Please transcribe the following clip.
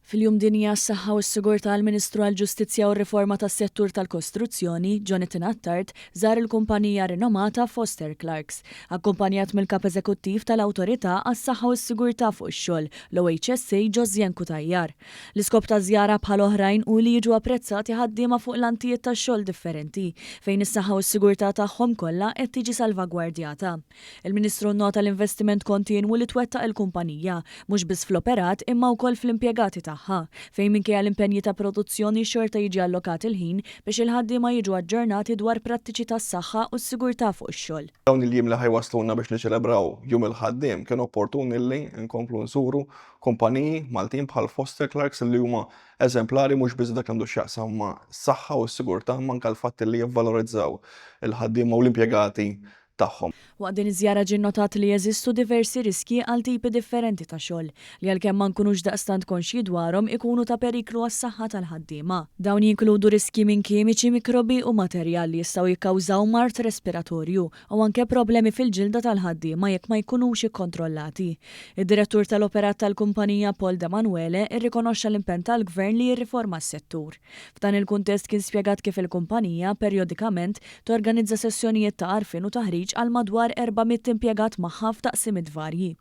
Fil-jum dinja s-saħħa u s-sigurtà l-Ministru għall-Ġustizzja u r-Riforma tas-settur tal-Kostruzzjoni, Jonathan Attard, żar il-kumpanija rinomata Foster Clarks, akkumpanjat mill-Kap Eżekuttiv tal-Awtorità għas-Saħħa u s-Sigurtà fuq ix-xogħol, l-OHSA Josien Kutajjar. L-iskop ta' żjara bħal oħrajn hu li jiġu apprezzati ħaddiema fuq l-antijiet tax-xogħol differenti fejn is-saħħa u s-sigurtà tagħhom kollha qed tiġi salvagwardjata. Il-Ministru nnota l-investiment kontinwu li twettaq il-kumpanija mhux biss fl-operat imma wkoll fl-impjegati fejn minkejja l-impenji ta' produzzjoni xorta jiġi allokat il-ħin biex il-ħaddiema jiġu aġġornati dwar prattiċi tas-saħħa u s-sigurtà fuq ix-xogħol. Dawn il-jiem li ħajwasluna biex niċċelebraw jum il-ħaddiem kien opportun li nkomplu nżuru kumpaniji Maltin bħal Foster Clarks li huma eżemplari mhux biss dak għandu x'jaqsam ma' s-saħħa u s-sigurtà manka l-fatt li jivvalorizzaw il-ħaddiema u l-impjegati tagħhom. Waqt din iż-żjara ġie notat li jeżistu diversi riski għal tipi differenti ta' xogħol li għalkemm ma nkunux daqstant konxji dwarhom ikunu ta' periklu għas-saħħa tal-ħaddiema. Dawn jinkludu riski minn kimiċi, mikrobi u materjal li jistgħu jikkawżaw mart respiratorju u anke problemi fil-ġilda tal-ħaddiema jekk ma jkunux ikkontrollati. Id-direttur tal-operat tal-kumpanija Paul De Manuele irrikonoxxa l-impenn tal-Gvern li jirriforma s-settur. F'dan il-kuntest kien spjegat kif il-kumpanija perjodikament torganizza sessjonijiet ta' għarfien u taħriġ għal madwar 400 impjegat magħha f'taqsimiet varji.